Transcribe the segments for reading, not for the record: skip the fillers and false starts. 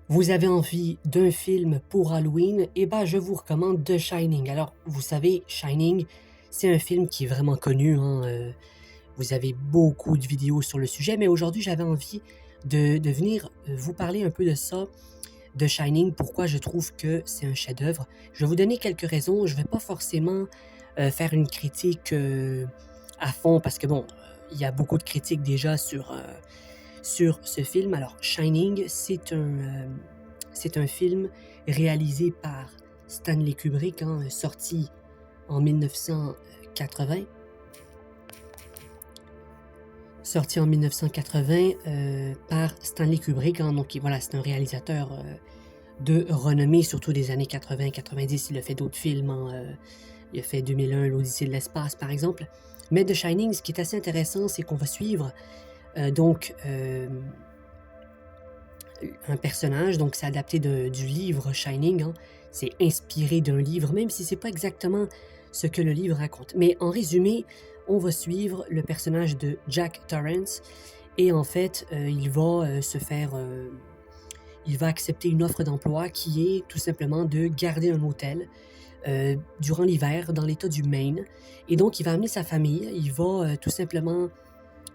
Vous avez envie d'un film pour Halloween? Eh ben, je vous recommande The Shining. Alors, vous savez, Shining, c'est un film qui est vraiment connu, hein, vous avez beaucoup de vidéos sur le sujet, mais aujourd'hui, j'avais envie de venir vous parler un peu de ça, de Shining, pourquoi je trouve que c'est un chef-d'œuvre. Je vais vous donner quelques raisons. Je ne vais pas forcément faire une critique à fond parce que, bon, il y a beaucoup de critiques déjà sur ce film. Alors, Shining, c'est un film réalisé par Stanley Kubrick, hein, sorti en 1980. Sorti en 1980 par Stanley Kubrick. Hein, donc, voilà, c'est un réalisateur de renommée, surtout des années 80-90. Il a fait d'autres films. Hein, il a fait 2001, l'Odyssée de l'espace, par exemple. Mais The Shining, ce qui est assez intéressant, c'est qu'on va suivre donc un personnage, donc c'est adapté du livre Shining, hein. C'est inspiré d'un livre, même si c'est pas exactement ce que le livre raconte. Mais en résumé, on va suivre le personnage de Jack Torrance et en fait, il va accepter une offre d'emploi qui est tout simplement de garder un hôtel durant l'hiver dans l'État du Maine. Et donc, il va amener sa famille, il va tout simplement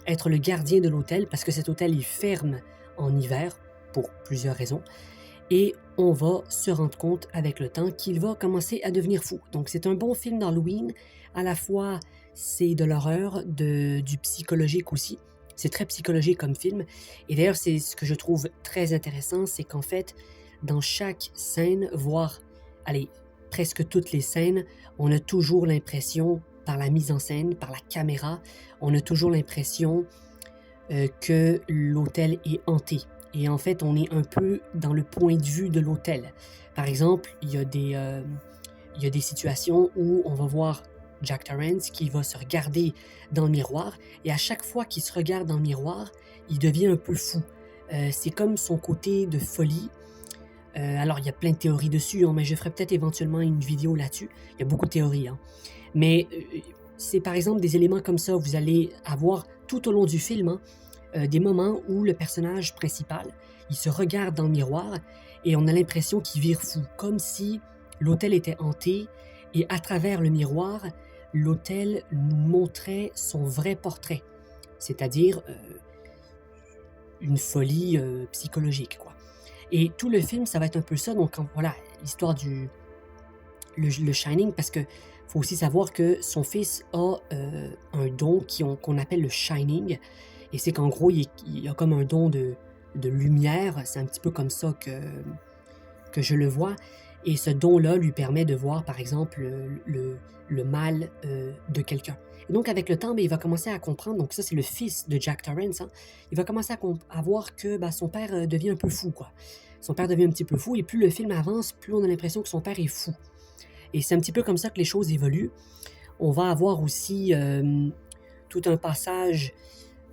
être le gardien de l'hôtel parce que cet hôtel est ferme en hiver pour plusieurs raisons. Et on va se rendre compte avec le temps qu'il va commencer à devenir fou. Donc c'est un bon film d'Halloween. À la fois, c'est de l'horreur, du psychologique aussi. C'est très psychologique comme film. Et d'ailleurs, c'est ce que je trouve très intéressant, c'est qu'en fait, dans chaque scène, voire, allez, presque toutes les scènes, on a toujours l'impression, par la mise en scène, par la caméra, on a toujours l'impression que l'hôtel est hanté. Et en fait, on est un peu dans le point de vue de l'hôtel. Par exemple, il y a des situations où on va voir Jack Torrance qui va se regarder dans le miroir et à chaque fois qu'il se regarde dans le miroir, il devient un peu fou. C'est comme son côté de folie. Alors, il y a plein de théories dessus, hein, mais je ferai peut-être éventuellement une vidéo là-dessus. Il y a beaucoup de théories. Hein. Mais c'est par exemple des éléments comme ça, vous allez avoir tout au long du film, hein, des moments où le personnage principal, il se regarde dans le miroir et on a l'impression qu'il vire fou, comme si l'hôtel était hanté et à travers le miroir, l'hôtel nous montrait son vrai portrait, c'est-à-dire une folie psychologique, quoi. Et tout le film, ça va être un peu ça, donc voilà, l'histoire le Shining, parce que faut aussi savoir que son fils a un don qu'on appelle le Shining, et c'est qu'en gros, il a comme un don de lumière, c'est un petit peu comme ça que je le vois, et ce don-là lui permet de voir, par exemple, le mal de quelqu'un. Et donc, avec le temps, ben, il va commencer à comprendre, donc ça, c'est le fils de Jack Torrance, hein, il va commencer à voir que ben, son père devient un peu fou, quoi. Son père devient un petit peu fou, et plus le film avance, plus on a l'impression que son père est fou. Et c'est un petit peu comme ça que les choses évoluent. On va avoir aussi tout un passage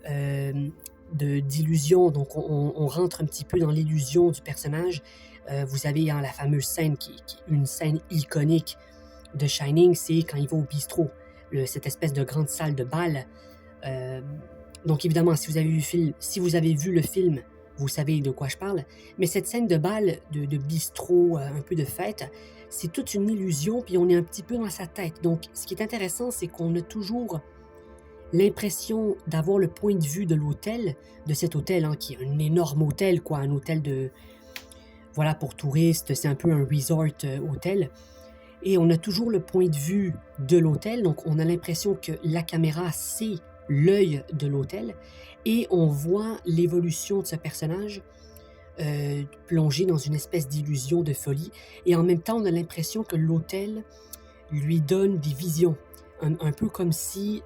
euh, d'illusion, donc on rentre un petit peu dans l'illusion du personnage. Vous avez hein, la fameuse scène, une scène iconique de Shining, c'est quand il va au bistrot, cette espèce de grande salle de bal. Euh, donc évidemment, si vous avez vu le film, vous savez de quoi je parle, mais cette scène de bal, de bistrot, un peu de fête, c'est toute une illusion, puis on est un petit peu dans sa tête. Donc ce qui est intéressant, c'est qu'on a toujours l'impression d'avoir le point de vue de l'hôtel, de cet hôtel, hein, qui est un énorme hôtel, quoi, un hôtel voilà, pour touristes, c'est un peu un resort hôtel. Et on a toujours le point de vue de l'hôtel, donc on a l'impression que la caméra, c'est l'œil de l'hôtel, et on voit l'évolution de ce personnage plongé dans une espèce d'illusion de folie, et en même temps, on a l'impression que l'hôtel lui donne des visions, un peu comme si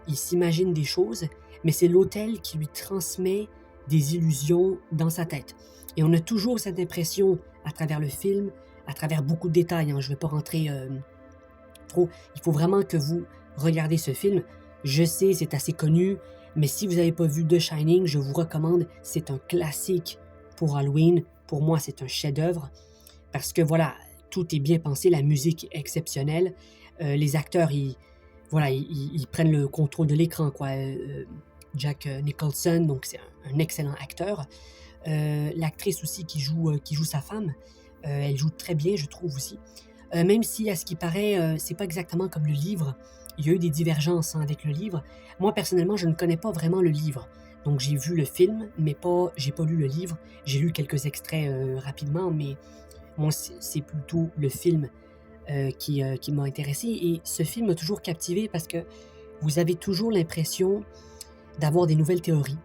il s'imagine des choses, mais c'est l'hôtel qui lui transmet des illusions dans sa tête. Et on a toujours cette impression à travers le film, à travers beaucoup de détails, hein, je ne vais pas rentrer trop, il faut vraiment que vous regardez ce film. Je sais, c'est assez connu, mais si vous n'avez pas vu The Shining, je vous recommande, c'est un classique pour Halloween. Pour moi, c'est un chef-d'œuvre parce que voilà, tout est bien pensé, la musique est exceptionnelle, les acteurs, voilà, ils prennent le contrôle de l'écran, quoi. Jack Nicholson, donc c'est un excellent acteur. L'actrice aussi qui joue sa femme, elle joue très bien, je trouve aussi. Même si, à ce qui paraît, c'est pas exactement comme le livre. Il y a eu des divergences, hein, avec le livre. Moi, personnellement, je ne connais pas vraiment le livre. Donc, j'ai vu le film, mais j'ai pas lu le livre. J'ai lu quelques extraits rapidement, mais moi, c'est plutôt le film qui m'a intéressé. Et ce film m'a toujours captivé parce que vous avez toujours l'impression d'avoir des nouvelles théories,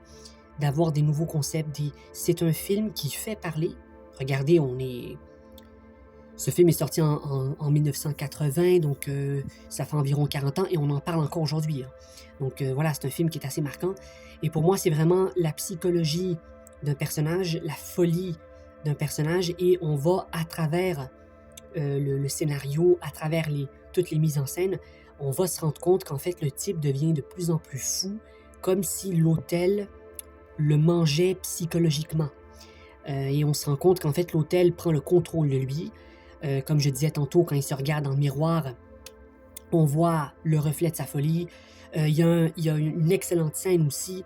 d'avoir des nouveaux concepts. C'est un film qui fait parler. Regardez, ce film est sorti en 1980, donc ça fait environ 40 ans et on en parle encore aujourd'hui, hein. Donc voilà, c'est un film qui est assez marquant. Et pour moi, c'est vraiment la psychologie d'un personnage, la folie d'un personnage, et on va à travers le scénario, à travers toutes les mises en scène, on va se rendre compte qu'en fait, le type devient de plus en plus fou, comme si l'hôtel le mangeait psychologiquement. Et on se rend compte qu'en fait, l'hôtel prend le contrôle de lui. Comme je disais tantôt, quand il se regarde dans le miroir, on voit le reflet de sa folie. Il y a une excellente scène aussi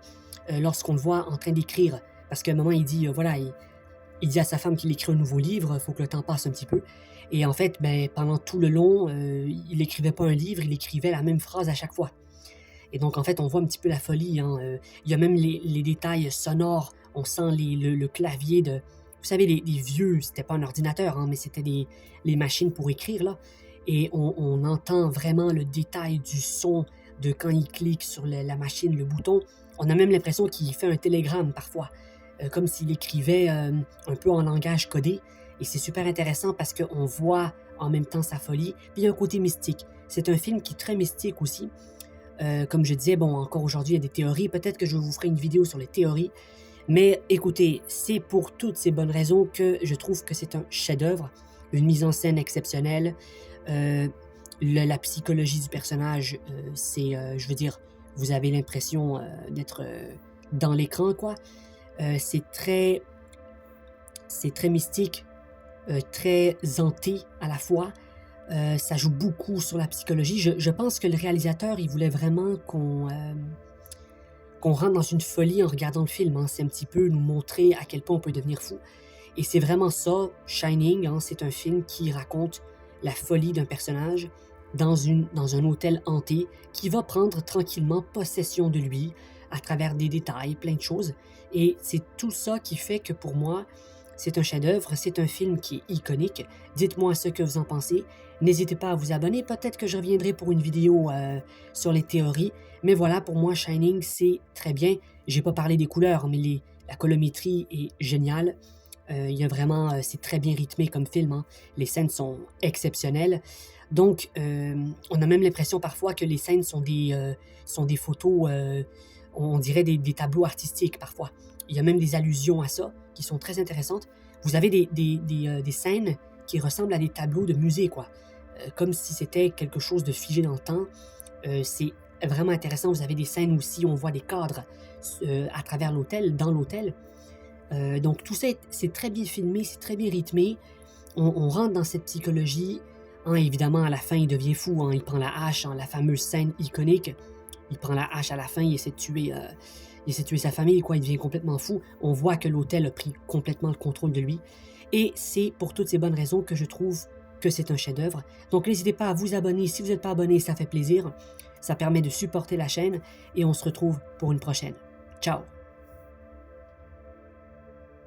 lorsqu'on le voit en train d'écrire. Parce qu'à un moment, il dit, voilà, il dit à sa femme qu'il écrit un nouveau livre, il faut que le temps passe un petit peu. Et en fait, ben, pendant tout le long, il n'écrivait pas un livre, il écrivait la même phrase à chaque fois. Et donc, en fait, on voit un petit peu la folie, hein. Il y a même les détails sonores. On sent le clavier de... Vous savez, les vieux, c'était pas un ordinateur, hein, mais c'était les machines pour écrire, là. Et on entend vraiment le détail du son de quand il clique sur la machine, le bouton. On a même l'impression qu'il fait un télégramme parfois, comme s'il écrivait un peu en langage codé. Et c'est super intéressant parce qu'on voit en même temps sa folie. Puis il y a un côté mystique. C'est un film qui est très mystique aussi. Comme je disais, bon, encore aujourd'hui, il y a des théories. Peut-être que je vous ferai une vidéo sur les théories. Mais écoutez, c'est pour toutes ces bonnes raisons que je trouve que c'est un chef-d'œuvre, une mise en scène exceptionnelle. Euh, la psychologie du personnage, je veux dire, vous avez l'impression d'être dans l'écran, quoi. C'est très mystique, très hanté à la fois. Ça joue beaucoup sur la psychologie. Je pense que le réalisateur, il voulait vraiment qu'on rentre dans une folie en regardant le film, hein. C'est un petit peu nous montrer à quel point on peut devenir fou. Et c'est vraiment ça, Shining, hein, c'est un film qui raconte la folie d'un personnage dans un hôtel hanté qui va prendre tranquillement possession de lui à travers des détails, plein de choses. Et c'est tout ça qui fait que pour moi, c'est un chef-d'œuvre, c'est un film qui est iconique. Dites-moi ce que vous en pensez. N'hésitez pas à vous abonner. Peut-être que je reviendrai pour une vidéo sur les théories. Mais voilà, pour moi, Shining, c'est très bien. J'ai pas parlé des couleurs, mais la colorimétrie est géniale. Il y a vraiment, c'est très bien rythmé comme film, hein. Les scènes sont exceptionnelles. Donc, on a même l'impression parfois que les scènes sont des photos, on dirait des tableaux artistiques parfois. Il y a même des allusions à ça qui sont très intéressantes. Vous avez des scènes qui ressemblent à des tableaux de musée, quoi. Comme si c'était quelque chose de figé dans le temps. C'est vraiment intéressant. Vous avez des scènes aussi où on voit des cadres à travers l'hôtel, dans l'hôtel. Donc tout ça, c'est très bien filmé, c'est très bien rythmé. On rentre dans cette psychologie. Hein, évidemment, à la fin, il devient fou. Hein, il prend la hache, hein, la fameuse scène iconique. Il prend la hache à la fin, il essaie de tuer sa famille, quoi. Il devient complètement fou. On voit que l'hôtel a pris complètement le contrôle de lui. Et c'est pour toutes ces bonnes raisons que je trouve que c'est un chef-d'œuvre. Donc n'hésitez pas à vous abonner. Si vous n'êtes pas abonné, ça fait plaisir. Ça permet de supporter la chaîne. Et on se retrouve pour une prochaine. Ciao!